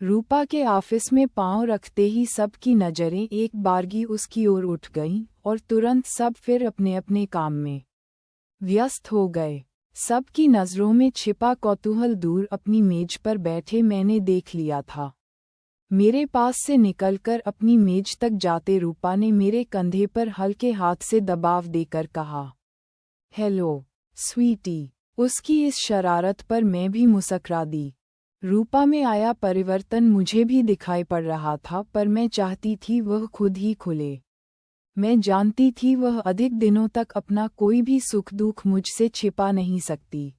रूपा के ऑफिस में पांव रखते ही सबकी नजरें एक बारगी उसकी ओर उठ गईं और तुरंत सब फिर अपने अपने काम में व्यस्त हो गए। सबकी नजरों में छिपा कौतूहल दूर अपनी मेज पर बैठे मैंने देख लिया था। मेरे पास से निकलकर अपनी मेज तक जाते रूपा ने मेरे कंधे पर हल्के हाथ से दबाव देकर कहा, हेलो स्वीटी। उसकी इस शरारत पर मैं भी मुस्कुरा दी। रूपा में आया परिवर्तन मुझे भी दिखाई पड़ रहा था, पर मैं चाहती थी वह खुद ही खुले। मैं जानती थी वह अधिक दिनों तक अपना कोई भी सुख दुख मुझसे छिपा नहीं सकती।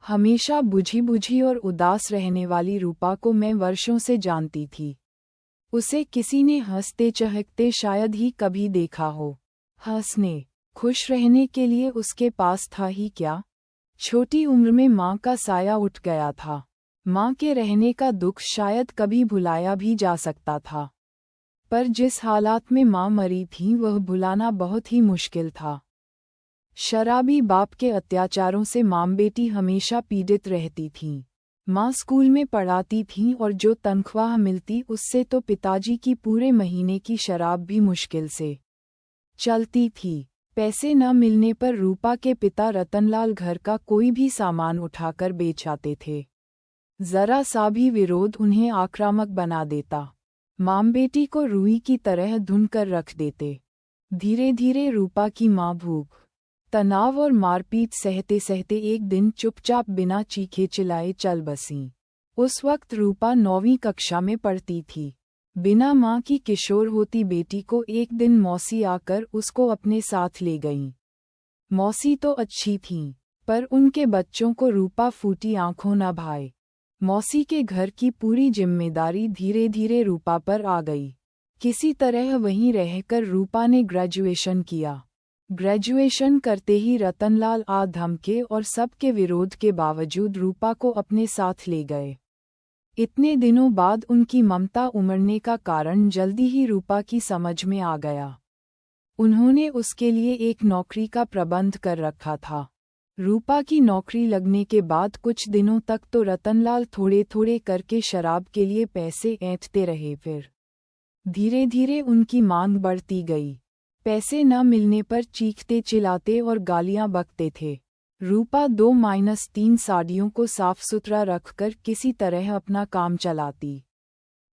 हमेशा बुझी बुझी और उदास रहने वाली रूपा को मैं वर्षों से जानती थी। उसे किसी ने हंसते चहकते शायद ही कभी देखा हो। हंसने, खुश रहने के लिए उसके पास था ही क्या। छोटी उम्र में माँ का साया उठ गया था। माँ के रहने का दुख शायद कभी भुलाया भी जा सकता था, पर जिस हालात में माँ मरी थी वह भुलाना बहुत ही मुश्किल था। शराबी बाप के अत्याचारों से माँ बेटी हमेशा पीड़ित रहती थीं। माँ स्कूल में पढ़ाती थीं और जो तनख्वाह मिलती उससे तो पिताजी की पूरे महीने की शराब भी मुश्किल से चलती थी। पैसे न मिलने पर रूपा के पिता रतनलाल घर का कोई भी सामान उठाकर बेच आते थे। जरा सा भी विरोध उन्हें आक्रामक बना देता। माँ बेटी को रुई की तरह धुन कर रख देते। धीरे धीरे रूपा की माँ भूख, तनाव और मारपीट सहते सहते एक दिन चुपचाप बिना चीखे चिल्लाए चल बसीं। उस वक्त रूपा 9वीं कक्षा में पढ़ती थी। बिना माँ की किशोर होती बेटी को एक दिन मौसी आकर उसको अपने साथ ले गईं। मौसी तो अच्छी थीं, पर उनके बच्चों को रूपा फूटी आंखों न भाए। मौसी के घर की पूरी जिम्मेदारी धीरे धीरे रूपा पर आ गई। किसी तरह वहीं रहकर रूपा ने ग्रेजुएशन किया। ग्रेजुएशन करते ही रतनलाल आ धमके और सबके विरोध के बावजूद रूपा को अपने साथ ले गए। इतने दिनों बाद उनकी ममता उमड़ने का कारण जल्दी ही रूपा की समझ में आ गया। उन्होंने उसके लिए एक नौकरी का प्रबंध कर रखा था। रूपा की नौकरी लगने के बाद कुछ दिनों तक तो रतनलाल थोड़े थोड़े करके शराब के लिए पैसे ऐंठते रहे, फिर धीरे धीरे उनकी मांग बढ़ती गई। पैसे न मिलने पर चीखते चिल्लाते और गालियां बकते थे। रूपा 2-3 साड़ियों को साफ सुथरा रखकर किसी तरह अपना काम चलाती।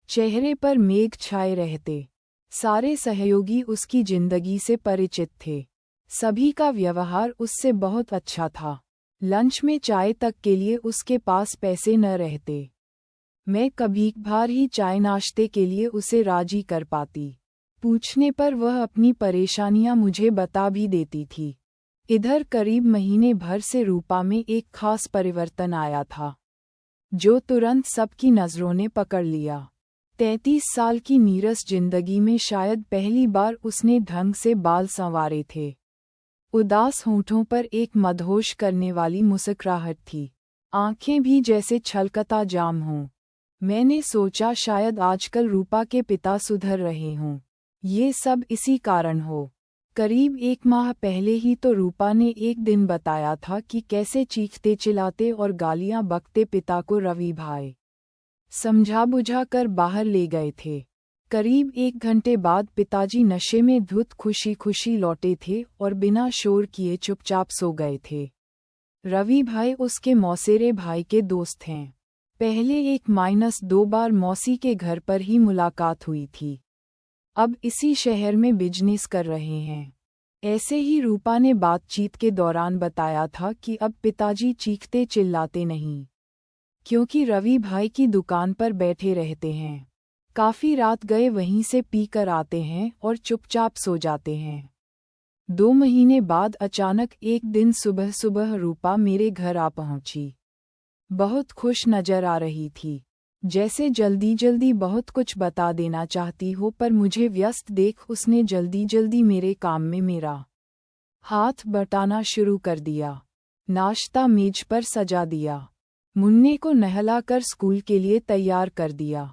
चेहरे पर मेघ छाए रहते। सारे सहयोगी उसकी जिंदगी से परिचित थे। सभी का व्यवहार उससे बहुत अच्छा था। लंच में चाय तक के लिए उसके पास पैसे न रहते। मैं कभी-कभार ही चाय नाश्ते के लिए उसे राजी कर पाती। पूछने पर वह अपनी परेशानियां मुझे बता भी देती थी। इधर करीब महीने भर से रूपा में एक खास परिवर्तन आया था, जो तुरंत सबकी नज़रों ने पकड़ लिया। 33 साल की नीरस जिंदगी में शायद पहली बार उसने ढंग से बाल संवारे थे। उदास होंठों पर एक मदहोश करने वाली मुस्कुराहट थी। आंखें भी जैसे छलकता जाम हों। मैंने सोचा शायद आजकल रूपा के पिता सुधर रहे हों। ये सब इसी कारण हो। करीब 1 माह पहले ही तो रूपा ने एक दिन बताया था कि कैसे चीखते चिल्लाते और गालियां बकते पिता को रवि भाई समझा बुझा कर बाहर ले गए थे। करीब 1 घंटे बाद पिताजी नशे में धुत खुशी खुशी लौटे थे और बिना शोर किए चुपचाप सो गए थे। रवि भाई उसके मौसेरे भाई के दोस्त हैं। पहले 1-2 बार मौसी के घर पर ही मुलाकात हुई थी। अब इसी शहर में बिजनेस कर रहे हैं। ऐसे ही रूपा ने बातचीत के दौरान बताया था कि अब पिताजी चीखते चिल्लाते नहीं, क्योंकि रवि भाई की दुकान पर बैठे रहते हैं। काफ़ी रात गए वहीं से पी कर आते हैं और चुपचाप सो जाते हैं। 2 महीने बाद अचानक एक दिन सुबह सुबह रूपा मेरे घर आ पहुंची। बहुत खुश नजर आ रही थी, जैसे जल्दी जल्दी बहुत कुछ बता देना चाहती हो, पर मुझे व्यस्त देख उसने जल्दी जल्दी मेरे काम में मेरा हाथ बटाना शुरू कर दिया। नाश्ता मेज पर सजा दिया। मुन्ने को नहलाकर स्कूल के लिए तैयार कर दिया।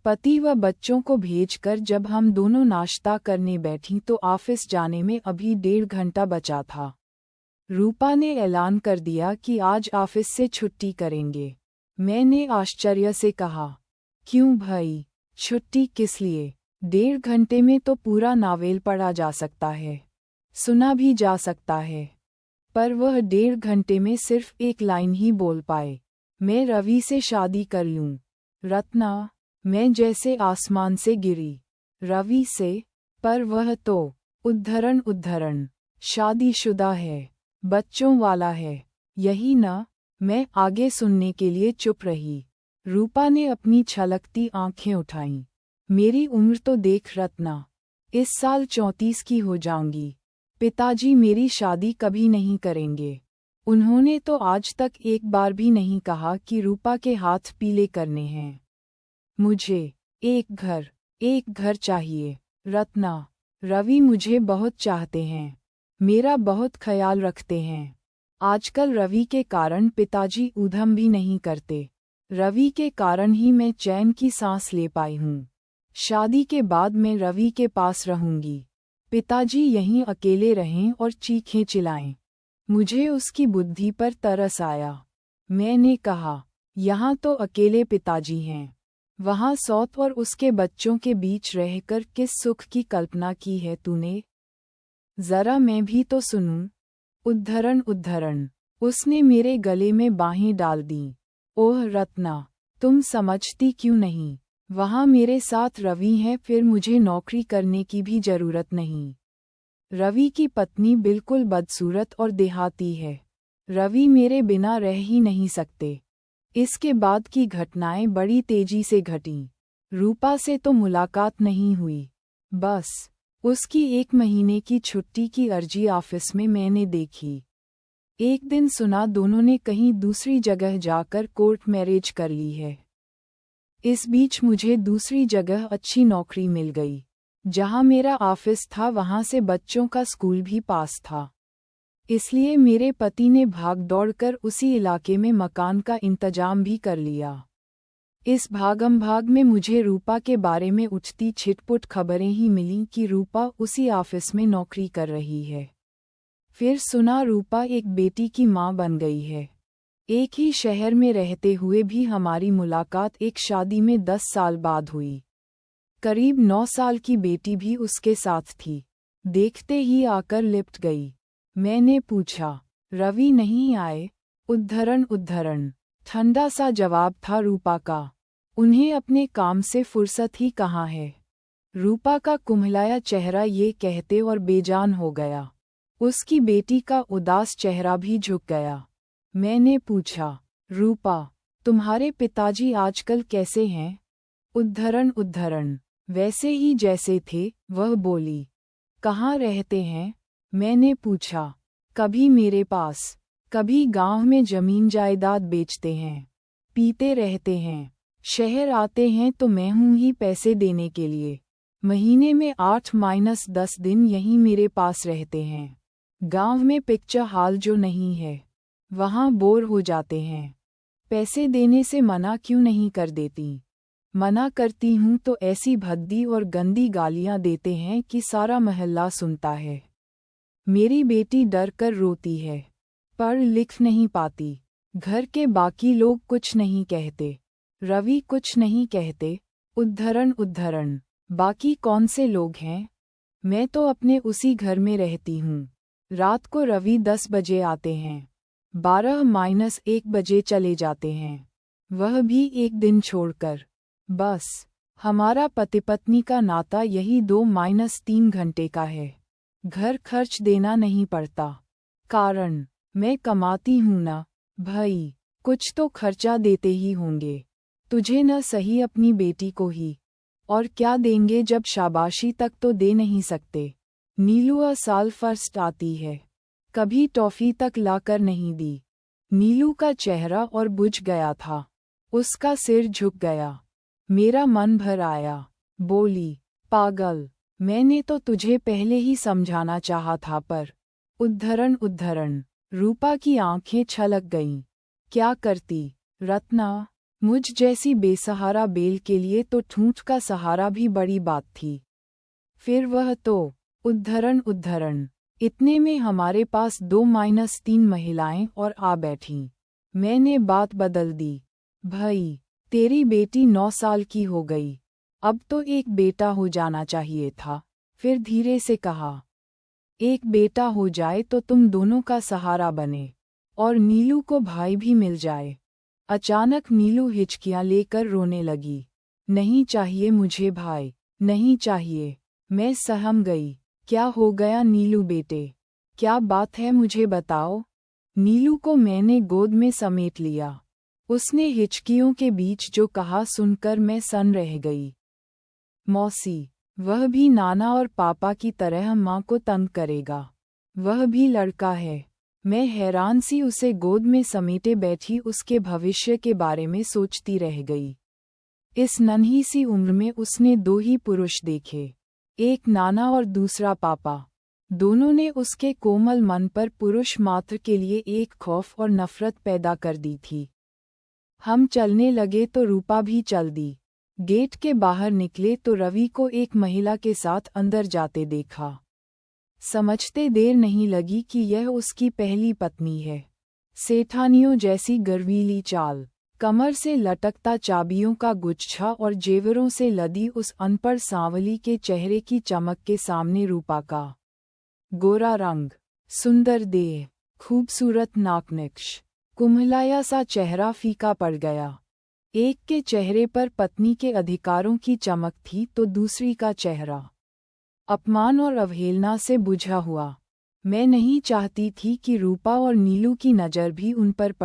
पति व बच्चों को भेजकर जब हम दोनों नाश्ता करने बैठीं तो ऑफिस जाने में अभी 1.5 घंटा बचा था। रूपा ने ऐलान कर दिया कि आज ऑफिस से छुट्टी करेंगे। मैंने आश्चर्य से कहा, क्यों भाई? छुट्टी किस लिए? 1.5 घंटे में तो पूरा नावेल पढ़ा जा सकता है, सुना भी जा सकता है। पर वह 1.5 घंटे में सिर्फ एक लाइन ही बोल पाए, मैं रवि से शादी कर लूं। रत्ना, मैं जैसे आसमान से गिरी। रवि से? पर वह तो उद्धरण शादीशुदा है, बच्चों वाला है, यही ना? मैं आगे सुनने के लिए चुप रही। रूपा ने अपनी छलकती आंखें उठाईं। मेरी उम्र तो देख रत्ना, इस साल 34 की हो जाऊंगी। पिताजी मेरी शादी कभी नहीं करेंगे। उन्होंने तो आज तक एक बार भी नहीं कहा कि रूपा के हाथ पीले करने हैं। मुझे एक घर चाहिए रत्ना। रवि मुझे बहुत चाहते हैं, मेरा बहुत ख्याल रखते हैं। आजकल रवि के कारण पिताजी ऊधम भी नहीं करते। रवि के कारण ही मैं चैन की सांस ले पाई हूँ। शादी के बाद मैं रवि के पास रहूंगी। पिताजी यहीं अकेले रहें और चीखें चिल्लाएं। मुझे उसकी बुद्धि पर तरस आया। मैंने कहा, यहाँ तो अकेले पिताजी हैं, वहाँ सौत और उसके बच्चों के बीच रहकर किस सुख की कल्पना की है तूने? जरा मैं भी तो सुनूं। उद्धरण उसने मेरे गले में बाहें डाल दीं। ओह रत्ना, तुम समझती क्यों नहीं? वहाँ मेरे साथ रवि है, फिर मुझे नौकरी करने की भी जरूरत नहीं। रवि की पत्नी बिल्कुल बदसूरत और देहाती है। रवि मेरे बिना रह ही नहीं सकते। इसके बाद की घटनाएं बड़ी तेजी से घटीं। रूपा से तो मुलाकात नहीं हुई, बस उसकी 1 महीने की छुट्टी की अर्जी ऑफिस में मैंने देखी। एक दिन सुना दोनों ने कहीं दूसरी जगह जाकर कोर्ट मैरिज कर ली है। इस बीच मुझे दूसरी जगह अच्छी नौकरी मिल गई। जहां मेरा ऑफिस था वहां से बच्चों का स्कूल भी पास था। इसलिए मेरे पति ने भाग दौड़कर उसी इलाके में मकान का इंतजाम भी कर लिया। इस भागम-भाग में मुझे रूपा के बारे में उठती छिटपुट खबरें ही मिलीं कि रूपा उसी ऑफिस में नौकरी कर रही है। फिर सुना रूपा एक बेटी की मां बन गई है। एक ही शहर में रहते हुए भी हमारी मुलाकात एक शादी में 10 साल बाद हुई। करीब 9 साल की बेटी भी उसके साथ थी। देखते ही आकर लिपट गई। मैंने पूछा, रवि नहीं आए? उद्धरण ठंडा सा जवाब था रूपा का। उन्हें अपने काम से फुर्सत ही कहाँ है। रूपा का कुम्हलाया चेहरा ये कहते और बेजान हो गया। उसकी बेटी का उदास चेहरा भी झुक गया। मैंने पूछा, रूपा, तुम्हारे पिताजी आजकल कैसे हैं? उद्धरण वैसे ही जैसे थे, वह बोली। कहाँ रहते हैं? मैंने पूछा। कभी मेरे पास, कभी गांव में जमीन जायदाद बेचते हैं, पीते रहते हैं। शहर आते हैं तो मैं हूँ ही पैसे देने के लिए। महीने में 8-10 दिन यहीं मेरे पास रहते हैं। गांव में पिक्चर हॉल जो नहीं है, वहाँ बोर हो जाते हैं। पैसे देने से मना क्यों नहीं कर देती? मना करती हूँ तो ऐसी भद्दी और गंदी गालियाँ देते हैं कि सारा मोहल्ला सुनता है। मेरी बेटी डर कर रोती है, पढ़ लिख नहीं पाती। घर के बाकी लोग कुछ नहीं कहते, रवि कुछ नहीं कहते। उद्धरण बाकी कौन से लोग हैं? मैं तो अपने उसी घर में रहती हूँ। रात को रवि 10 बजे आते हैं, 12-1 बजे चले जाते हैं, वह भी एक दिन छोड़कर। बस हमारा पति पत्नी का नाता यही 2-3 घंटे का है। घर खर्च देना नहीं पड़ता, कारण मैं कमाती हूँ ना भाई। कुछ तो खर्चा देते ही होंगे, तुझे न सही अपनी बेटी को ही। और क्या देंगे जब शाबाशी तक तो दे नहीं सकते। नीलू साल फर्स्ट आती है, कभी टॉफी तक लाकर नहीं दी। नीलू का चेहरा और बुझ गया था, उसका सिर झुक गया। मेरा मन भर आया, बोली, पागल, मैंने तो तुझे पहले ही समझाना चाहा था। पर उद्धरण रूपा की आंखें छलक गईं। क्या करती रत्ना? मुझ जैसी बेसहारा बेल के लिए तो ठूंठ का सहारा भी बड़ी बात थी। फिर वह तो उद्धरण इतने में हमारे पास 2-3 महिलाएं और आ बैठीं। मैंने बात बदल दी, भाई तेरी बेटी 9 साल की हो गई, अब तो एक बेटा हो जाना चाहिए था। फिर धीरे से कहा, एक बेटा हो जाए तो तुम दोनों का सहारा बने, और नीलू को भाई भी मिल जाए। अचानक नीलू हिचकियां लेकर रोने लगी। नहीं चाहिए मुझे भाई, नहीं चाहिए। मैं सहम गई। क्या हो गया नीलू बेटे? क्या बात है, मुझे बताओ। नीलू को मैंने गोद में समेट लिया। उसने हिचकियों के बीच जो कहा सुनकर मैं सन रह गई। मौसी, वह भी नाना और पापा की तरह माँ को तंग करेगा। वह भी लड़का है। मैं हैरान सी उसे गोद में समेटे बैठी उसके भविष्य के बारे में सोचती रह गई। इस नन्ही सी उम्र में उसने 2 ही पुरुष देखे, एक नाना और दूसरा पापा। दोनों ने उसके कोमल मन पर पुरुष मात्र के लिए एक खौफ और नफरत पैदा कर दी थी। हम चलने लगे तो रूपा भी चल दी। गेट के बाहर निकले तो रवि को एक महिला के साथ अंदर जाते देखा। समझते देर नहीं लगी कि यह उसकी पहली पत्नी है। सेठानियों जैसी गर्वीली चाल, कमर से लटकता चाबियों का गुच्छा और जेवरों से लदी उस अनपढ़ सांवली के चेहरे की चमक के सामने रूपा का गोरा रंग, सुंदर देह, खूबसूरत नाकनक्श, कुम्हलाया सा चेहरा फीका पड़ गया। एक के चेहरे पर पत्नी के अधिकारों की चमक थी तो दूसरी का चेहरा अपमान और अवहेलना से बुझा हुआ। मैं नहीं चाहती थी कि रूपा और नीलू की नज़र भी उन पर पड़े।